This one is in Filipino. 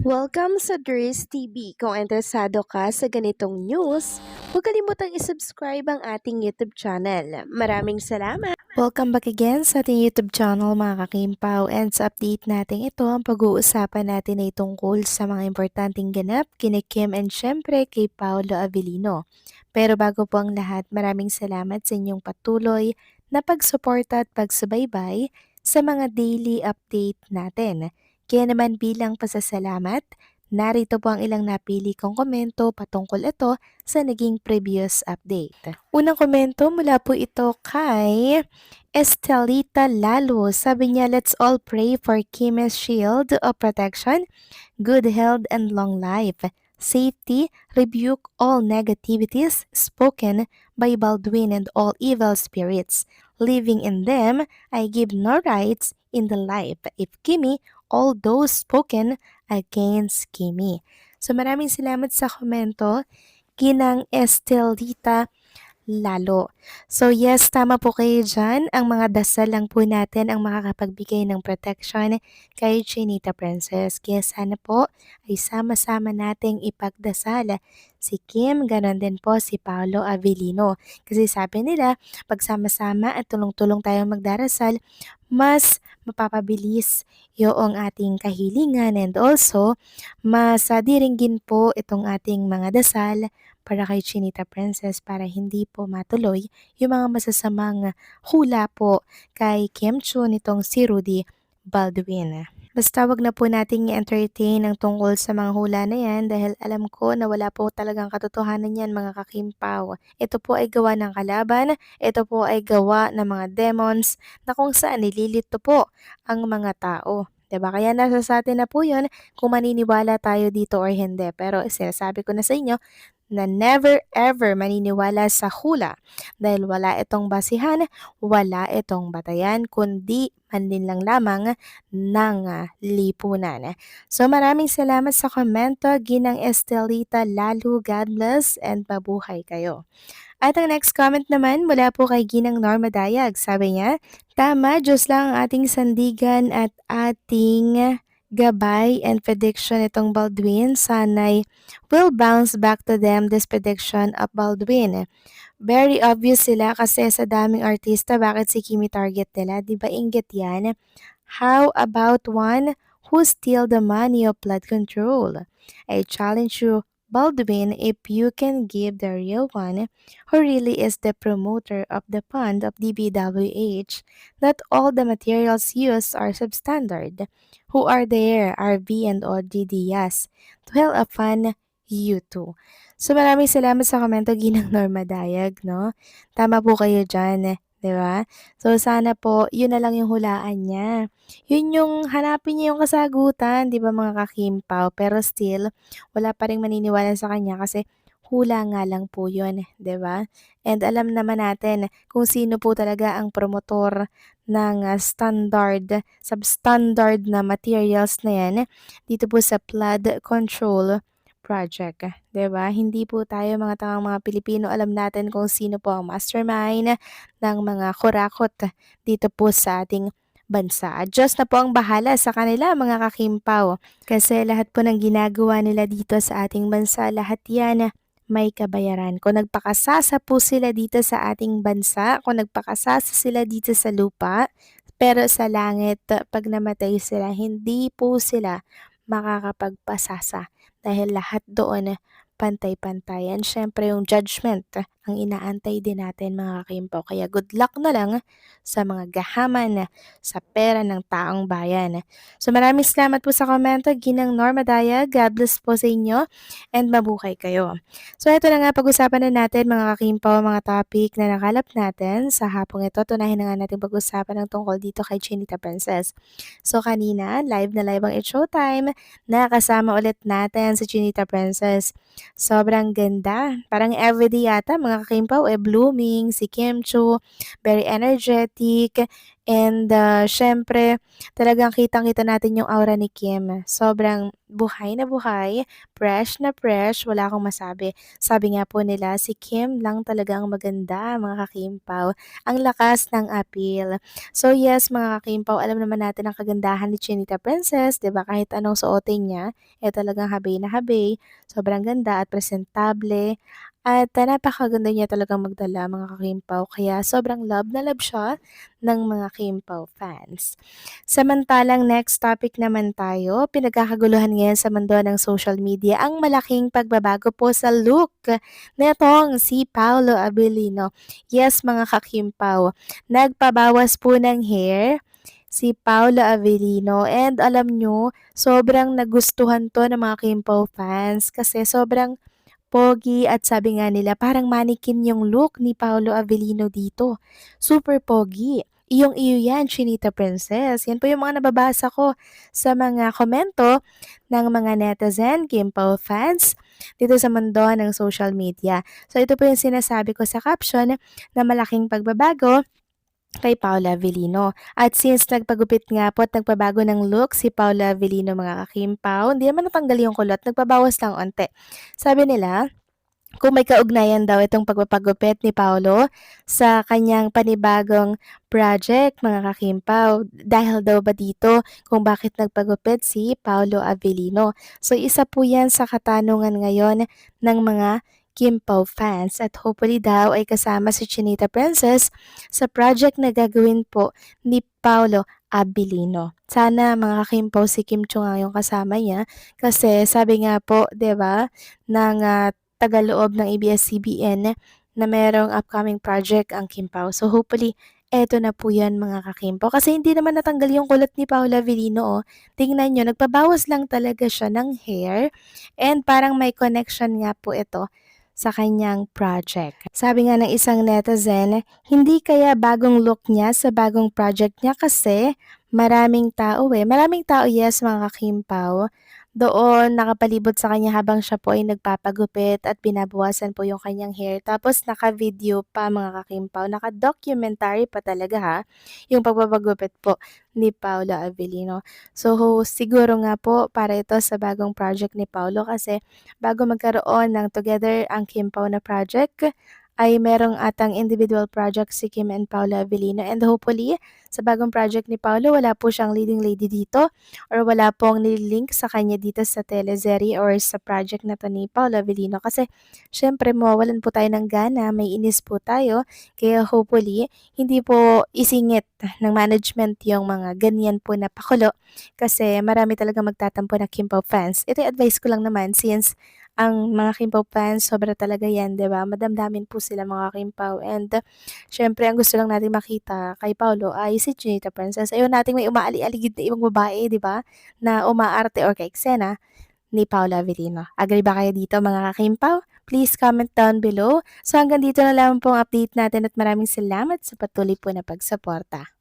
Welcome sa Dries TV. Kung interesado ka sa ganitong news, huwag kalimutang isubscribe ang ating YouTube channel. Maraming salamat! Welcome back again sa ating YouTube channel mga kakimpaw, and sa update natin ito ang pag-uusapan natin ay tungkol sa mga importanteng ganap kina Kim and syempre kay Paolo Avellino. Pero bago po ang lahat, maraming salamat sa inyong patuloy na pagsuporta at pagsubaybay sa mga daily update natin. Kaya naman bilang pasasalamat, narito po ang ilang napili kong komento patungkol ito sa naging previous update. Unang komento mula po ito kay Estelita Lalo. Sabi niya, let's all pray for Kim's shield of protection, good health and long life. Safety, rebuke all negativities spoken by Baldwin and all evil spirits. Living in them, I give no rights in the life. If Kimi, all those spoken against Kimi. So maraming salamat sa komento, Ginang Estelita Lalo. So yes, tama po kayo dyan. Ang mga dasal lang po natin ang makakapagbigay ng protection kay Chinita Princess. Kaya sana po ay sama-sama nating ipagdasal si Kim, ganon din po si Paolo Avellino. Kasi sabi nila, pagsama-sama at tulong-tulong tayong magdarasal, mas mapapabilis yung ating kahilingan, and also mas diringgin po itong ating mga dasal para kay Chinita Princess para hindi po matuloy yung mga masasamang hula po kay Kim Chu nitong si Rudy Baldwin. Basta wag na po nating i-entertain ang tungkol sa mga hula na yan dahil alam ko na wala po talagang katotohanan yan mga kakimpaw. Ito po ay gawa ng kalaban, ito po ay gawa ng mga demons na kung saan nililito po ang mga tao. Diba? Kaya nasa sa atin na po yun kung maniniwala tayo dito or hindi. Pero sinasabi ko na sa inyo na never ever maniniwala sa hula dahil wala itong basihan, wala itong batayan, kundi manlin lang lamang ng lipunan. So maraming salamat sa komento, Ginang Estelita Lalo, God bless and mabuhay kayo. At ang next comment naman mula po kay Ginang Norma Dayag. Sabi niya, tama, Diyos lang ang ating sandigan at ating gabay and prediction itong Baldwin. Sana'y will bounce back to them this prediction of Baldwin. Very obvious sila kasi sa daming artista, bakit si Kimi target nila? Di ba inggit yan? How about one who steal the money of blood control? I challenge you, Baldwin, if you can give the real one, who really is the promoter of the fund of DBWH, that all the materials used are substandard. Who are there? RV and OG Diaz. To hell a fun, you too. So maraming salamat sa komento, Ginang Norma Dayag, no? Tama po kayo dyan, di ba? So sana po, yun na lang yung hulaan niya. Yun yung hanapin niya yung kasagutan, di ba mga kakimpaw? Pero still, wala pa rin maniniwala sa kanya kasi hula nga lang po yun, di ba? And alam naman natin kung sino po talaga ang promotor ng substandard na materials na yan dito po sa flood control project, 'di ba? Hindi po tayo mga tangang mga Pilipino, alam natin kung sino po ang mastermind ng mga kurakot dito po sa ating bansa. Diyos na po ang bahala sa kanila mga kakimpaw. Kasi lahat po ng ginagawa nila dito sa ating bansa, lahat yan may kabayaran. Kung nagpakasasa po sila dito sa ating bansa, kung nagpakasasa sila dito sa lupa, pero sa langit, pag namatay sila, hindi po sila makakapagpasasa dahil lahat doon pantay-pantay. And syempre yung judgment ang inaantay din natin mga kakimpaw. Kaya good luck na lang sa mga gahaman sa pera ng taong bayan. So maraming salamat po sa komento, Ginang Norma Daya. God bless po sa inyo and mabuhay kayo. So ito na nga, pag-usapan na natin mga kakimpaw, mga topic na nakalap natin sa hapong ito. Tunahin na nga natin pag-usapan ng tungkol dito kay Chinita Princess. So kanina, live na live ang It's Showtime. Nakasama ulit natin si Chinita Princess. Sobrang ganda. Parang everyday yata mga kakimpaw blooming. Si Kim Chu, very energetic. And siyempre talagang kitang-kita natin yung aura ni Kim. Sobrang buhay na buhay, fresh na fresh, wala akong masabi. Sabi nga po nila, si Kim lang talaga ang maganda, mga kakimpaw. Ang lakas ng appeal. So yes, mga kakimpaw, alam naman natin ang kagandahan ni Chinita Princess, 'di ba? Kahit anong suotin niya, talagang habay na habay, sobrang ganda at presentable. At napakaganda niya talagang magdala, mga kakimpaw. Kaya sobrang love na love siya ng mga Kimpaw fans. Samantalang next topic naman tayo, pinagkakaguluhan ngayon sa mundo ng social media ang malaking pagbabago po sa look netong si Paolo Abilino. Yes, mga kakimpaw, nagpabawas po ng hair si Paolo Avellino and alam nyo, sobrang nagustuhan to ng mga Kimpaw fans kasi sobrang pogi at sabi nga nila parang mannequin yung look ni Paolo Avellino dito. Super pogi. Iyong-iyo yan, Chinita Princess. Yan po yung mga nababasa ko sa mga komento ng mga netizen, Kimpao fans, dito sa mundo ng social media. So ito po yung sinasabi ko sa caption na malaking pagbabago kay Paula Avellino. At since nagpagupit nga po at nagpabago ng look si Paula Avellino mga kakimpaw, hindi naman natanggal yung kulot, nagpabawas lang onte. Sabi nila, kung may kaugnayan daw itong pagpapagupit ni Paolo sa kanyang panibagong project, mga kakimpaw. Dahil daw ba dito kung bakit nagpagupit si Paolo Avellino. So isa po yan sa katanungan ngayon ng mga Kimpaw fans at hopefully daw ay kasama si Chinita Princess sa project na gagawin po ni Paolo Abilino. Sana mga Kimpaw si Kim Cho nga yung kasama niya kasi sabi nga po, 'di ba, ng tagaloob ng ABS-CBN na merong upcoming project ang Kimpaw. So hopefully, eto na po yan mga kakimpaw. Kasi hindi naman natanggal yung kulot ni Paula Avellino. Oh. Tingnan nyo, nagpabawas lang talaga siya ng hair and parang may connection nga po ito sa kanyang project. Sabi nga ng isang netizen, hindi kaya bagong look niya sa bagong project niya kasi maraming tao eh. Maraming tao, yes, mga kakimpaw. Doon nakapalibot sa kanya habang siya po ay nagpapagupit at binabawasan po yung kanyang hair. Tapos naka-video pa mga kakimpaw, naka-documentary pa talaga ha, yung pagpapagupit po ni Paula Avellino. So siguro nga po para ito sa bagong project ni Paulo kasi bago magkaroon ng Together ang Kim Pao na project, ay merong atang individual project si Kim and Paula Avellino and hopefully sa bagong project ni Paolo wala po siyang leading lady dito or wala pong nililink sa kanya dito sa teleserye or sa project na to ni Paolo Avellino kasi syempre mawawalan po tayo ng gana, may inis po tayo kaya hopefully hindi po isingit ng management yung mga ganyan po na pakulo kasi marami talaga magtatampo na Kim Pao fans. Ito yung advice ko lang naman since ang mga Kimpaw fans, sobra talaga yan, 'di ba? Madamdamin po sila mga Kimpaw and syempre ang gusto lang natin makita kay Paulo ay si Chinita Princess. Ayaw nating may umaali-aligid na ibang babae, 'di ba? Na umaarte or ka-eksena ni Paula Avellino. Agree ba kayo dito mga Kimpaw? Please comment down below. So hanggang dito na lang po ang update natin at maraming salamat sa patuloy po na pagsuporta.